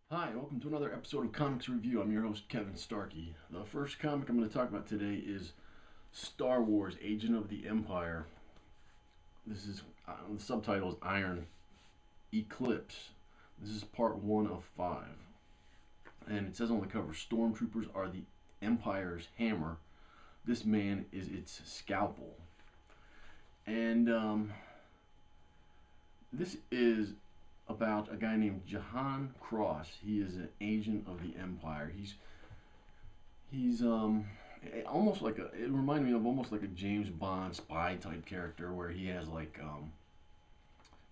Hi, welcome to another episode of Comics Review. I'm your host, Kevin Starkey. The first comic I'm going to talk about today is Star Wars Agent of the Empire. This is, the subtitle is Iron Eclipse. This is part one of five. And it says on the cover, Stormtroopers are the Empire's hammer. This man is its scalpel. And this is about a guy named Jahan Cross. He is an agent of the Empire. He's almost like a. It reminded me of almost like a James Bond spy type character where he has like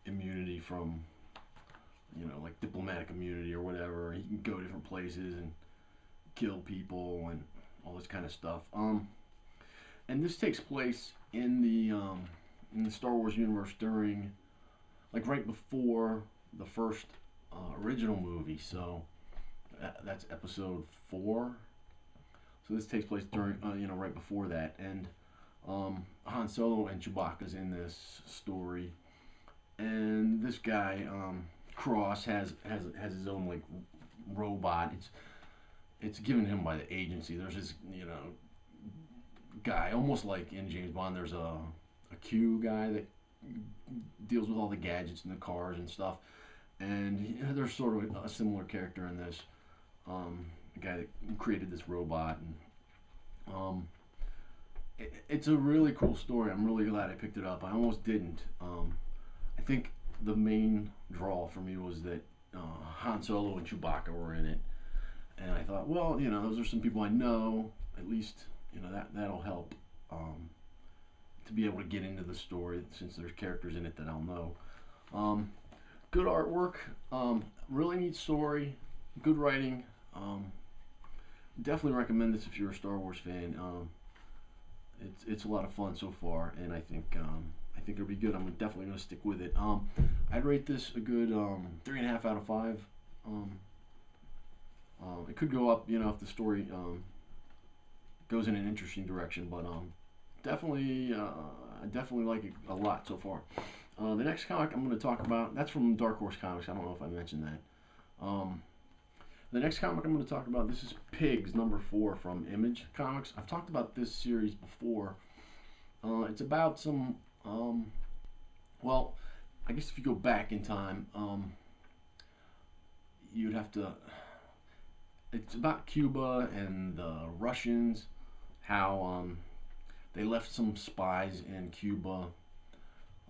immunity from, like diplomatic immunity or whatever. He can go different places and kill people and all this kind of stuff. And this takes place in the Star Wars universe during, like, right before the first original movie. So that's episode 4. So this takes place during, right before that. And Han Solo and Chewbacca's in this story. And this guy, Cross, has his own, like, robot. It's given him by the agency. There's this, guy, almost like in James Bond, there's a Q guy that deals with all the gadgets and the cars and stuff. And there's sort of a similar character in this. The guy that created this robot. And it's a really cool story. I'm really glad I picked it up. I almost didn't. I think the main draw for me was that Han Solo and Chewbacca were in it. And I thought, well, those are some people I know. At least, that'll help to be able to get into the story since there's characters in it that I'll know. Good artwork, really neat story, good writing. Definitely recommend this if you're a Star Wars fan. It's a lot of fun so far, and I think it'll be good. I'm definitely gonna stick with it. I'd rate this a good 3.5 out of 5. It could go up, if the story goes in an interesting direction, but I definitely like it a lot so far. The next comic I'm going to talk about, that's from Dark Horse Comics. I don't know if I mentioned that. The next comic I'm going to talk about, this is Pigs #4 from Image Comics. I've talked about this series before. It's about some, well, I guess if you go back in time, you'd have to. It's about Cuba and the Russians, how they left some spies in Cuba,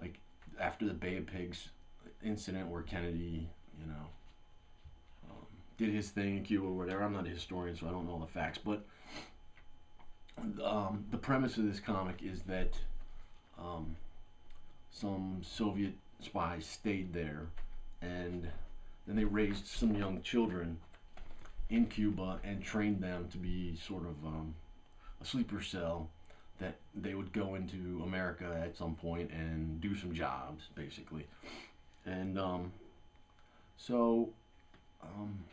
like after the Bay of Pigs incident where Kennedy, did his thing in Cuba or whatever. I'm not a historian, so I don't know all the facts, but the premise of this comic is that some Soviet spies stayed there, and then they raised some young children in Cuba and trained them to be sort of a sleeper cell that they would go into America at some point and do some jobs, basically. And so um,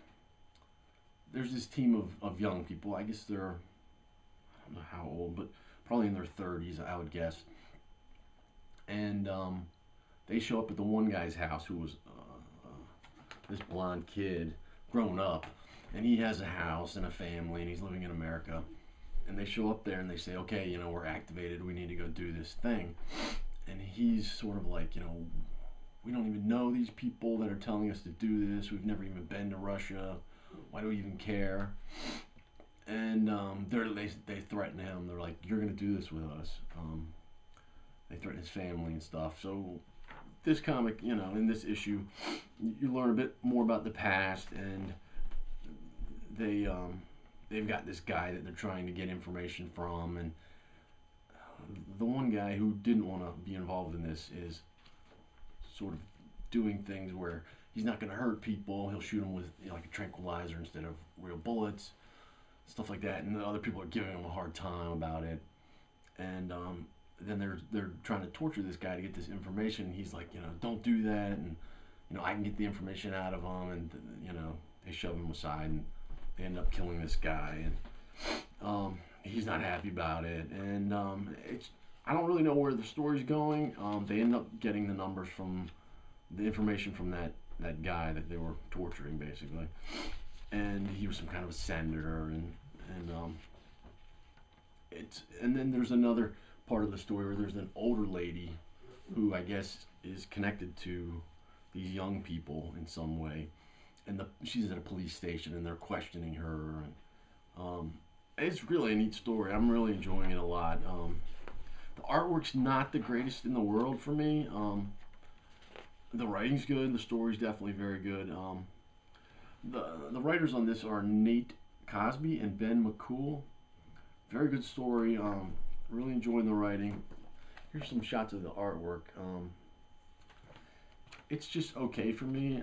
there's this team of young people. I guess they're, I don't know how old, but probably in their 30s, I would guess. And they show up at the one guy's house who was this blonde kid grown up, and he has a house and a family, and he's living in America. And they show up there and they say, okay, we're activated, we need to go do this thing. And he's sort of like, we don't even know these people that are telling us to do this. We've never even been to Russia. Why do we even care? And they threaten him. They're like, you're going to do this with us. They threaten his family and stuff. So this comic, in this issue, you learn a bit more about the past, and they've got this guy that they're trying to get information from, and the one guy who didn't want to be involved in this is sort of doing things where he's not going to hurt people. He'll shoot them with like a tranquilizer instead of real bullets, stuff like that. And the other people are giving him a hard time about it. And then they're trying to torture this guy to get this information. He's like, don't do that, and I can get the information out of him. And they shove him aside, and they end up killing this guy. And he's not happy about it. And I don't really know where the story's going. They end up getting the numbers from the information from that that guy that they were torturing basically, and he was some kind of a senator, and and then there's another part of the story where there's an older lady who I guess is connected to these young people in some way, and she's at a police station and they're questioning her. And, it's really a neat story. I'm really enjoying it a lot. The artwork's not the greatest in the world for me. The writing's good. The story's definitely very good. The writers on this are Nate Cosby and Ben McCool. Very good story. Really enjoying the writing. Here's some shots of the artwork. It's just okay for me.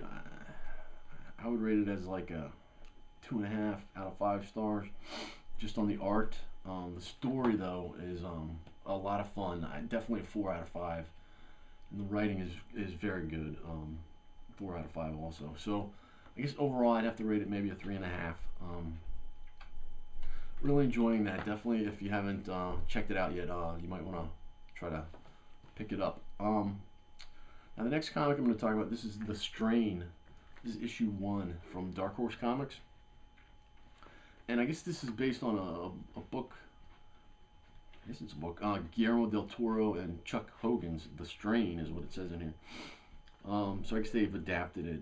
I would rate it as like a 2.5 out of 5 stars, just on the art. The story though is a lot of fun. Definitely a 4 out of 5. And the writing is very good. 4 out of 5 also. So I guess overall I'd have to rate it maybe a 3.5. Really enjoying that. Definitely, if you haven't checked it out yet, you might want to try to pick it up. Now the next comic I'm going to talk about, this is The Strain. This is issue 1 from Dark Horse Comics. And I guess this is based on a book. I guess it's a book. Guillermo del Toro and Chuck Hogan's The Strain is what it says in here. So I guess they've adapted it.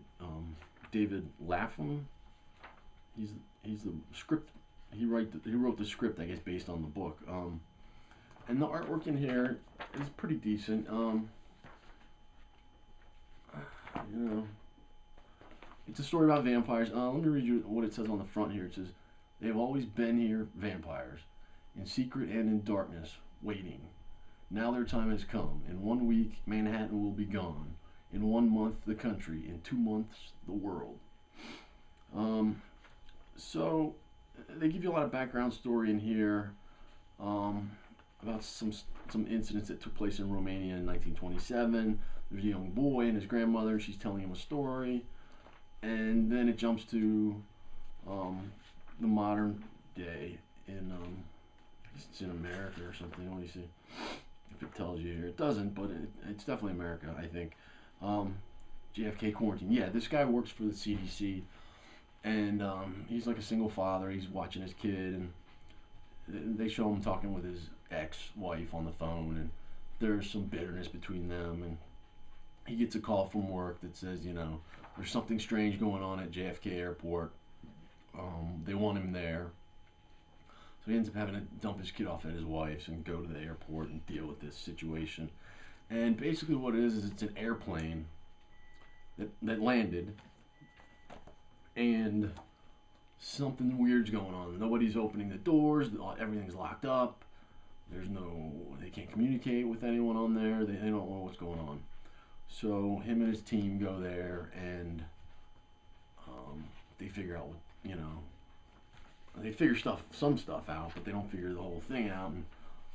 David Lapham, he's the script. He wrote the script, I guess, based on the book. And the artwork in here is pretty decent. You know, it's a story about vampires. Let me read you what it says on the front here. It says, "They've always been here, vampires, in secret and in darkness, waiting. Now their time has come. In 1 week, Manhattan will be gone. In 1 month, the country. In 2 months, the world." So they give you a lot of background story in here about some incidents that took place in Romania in 1927. There's a young boy and his grandmother, and she's telling him a story. And then it jumps to the modern day in, I guess it's in America or something. Let me see if it tells you here. It doesn't, but it's definitely America, I think. JFK quarantine. Yeah, this guy works for the CDC, and he's like a single father. He's watching his kid, and they show him talking with his ex-wife on the phone, and there's some bitterness between them. And he gets a call from work that says, you know, there's something strange going on at JFK Airport. They want him there. So he ends up having to dump his kid off at his wife's and go to the airport and deal with this situation. And basically what it is it's an airplane that landed, and something weird's going on. Nobody's opening the doors. Everything's locked up. They can't communicate with anyone on there. They don't know what's going on. So him and his team go there, and they figure out what, you know, they figure some stuff out, but they don't figure the whole thing out. And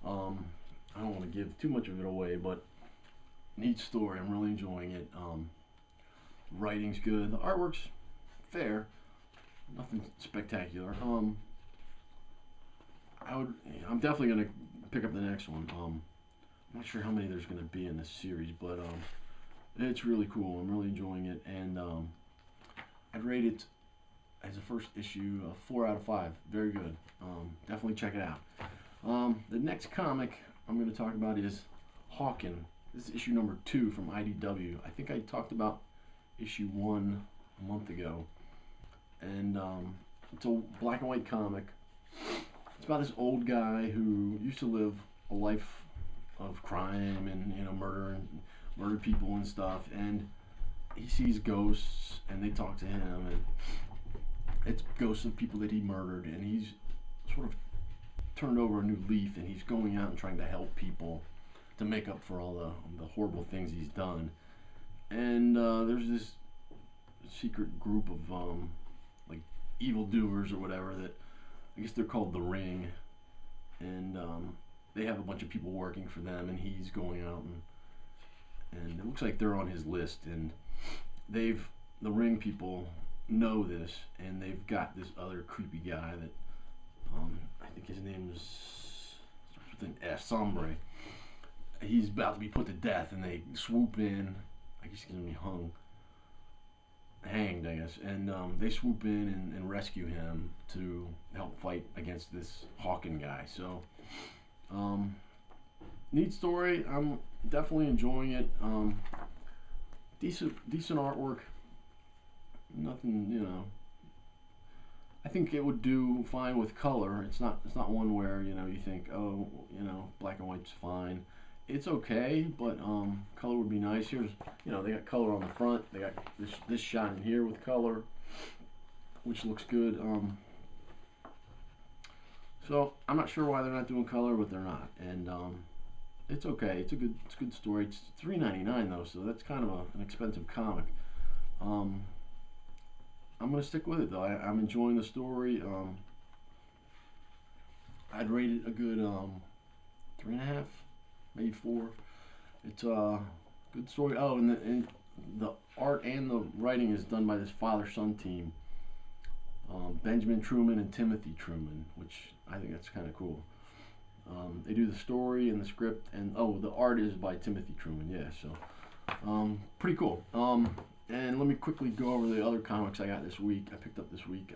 I don't want to give too much of it away, but neat story. I'm really enjoying it. Writing's good. The artwork's fair. Nothing spectacular. I'm definitely gonna pick up the next one. I'm not sure how many there's gonna be in this series, but it's really cool. I'm really enjoying it, and I'd rate it as a first issue a 4 out of 5. Very good. Definitely check it out. The next comic I'm going to talk about is Hawken. This is issue number 2 from IDW. I think I talked about issue 1 a month ago, and it's a black and white comic. It's about this old guy who used to live a life of crime and, you know, murder people and stuff, and he sees ghosts, and they talk to him, and it's ghosts of people that he murdered, and he's sort of turned over a new leaf, and he's going out and trying to help people to make up for all the horrible things he's done. And there's this secret group of like evildoers or whatever that I guess they're called the Ring, and they have a bunch of people working for them, and he's going out and it looks like they're on his list, and the Ring people know this, and they've got this other creepy guy that I think his name starts with an S, Sombre. He's about to be put to death, and they swoop in. I guess he's gonna be hung, hanged, I guess, and they swoop in and rescue him to help fight against this Hawken guy. So, um, neat story. I'm definitely enjoying it. Decent artwork. Nothing, you know. I think it would do fine with color. It's not one where you think, oh, black and white's fine. It's okay, but color would be nice. Here's, they got color on the front. They got this shot in here with color, which looks good. So I'm not sure why they're not doing color, but they're not, and it's okay. It's a good story. It's $3.99 though, so that's kind of an expensive comic. Um, I'm gonna stick with it though. I'm enjoying the story. I'd rate it a good 3.5, maybe 4. It's a good story. Oh, and the art and the writing is done by this father-son team, Benjamin Truman and Timothy Truman, which I think that's kind of cool. They do the story and the script, and the art is by Timothy Truman. Yeah, so pretty cool. And let me quickly go over the other comics I got this week. I picked up this week.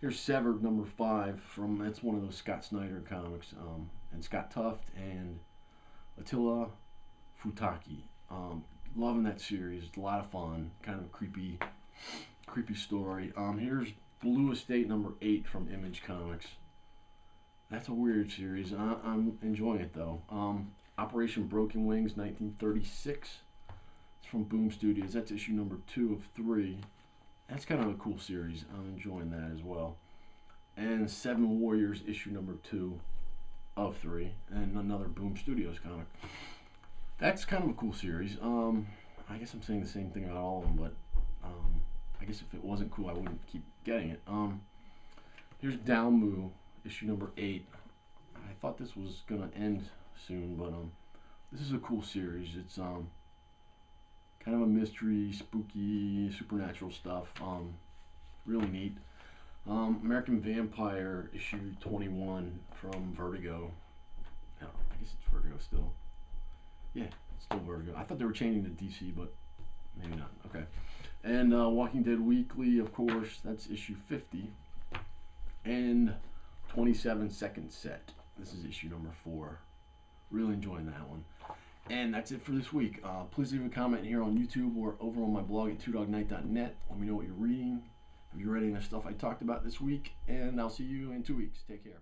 Here's Severed #5 from, it's one of those Scott Snyder comics, and Scott Tuft and Attila Futaki. Loving that series. It's a lot of fun. Kind of a creepy story. Here's Blue Estate #8 from Image Comics. That's a weird series. I'm enjoying it though. Operation Broken Wings 1936. It's from Boom Studios. That's issue #2 of 3. That's kind of a cool series. I'm enjoying that as well. And Seven Warriors issue #2 of 3, and another Boom Studios comic. That's kind of a cool series. I guess I'm saying the same thing about all of them, but I guess if it wasn't cool, I wouldn't keep getting it. Here's Dalmu issue #8. I thought this was gonna end soon, but this is a cool series. It's kind of a mystery, spooky, supernatural stuff. Really neat. American Vampire issue 21 from Vertigo. No, I guess it's Vertigo still. Yeah, it's still Vertigo. I thought they were changing to DC, but maybe not. Okay. And Walking Dead Weekly, of course. That's issue 50. And 27 second set. This is issue #4. Really enjoying that one. And that's it for this week. Please leave a comment here on YouTube or over on my blog at twodognight.net. Let me know what you're reading. Have you read any of the stuff I talked about this week? And I'll see you in 2 weeks. Take care.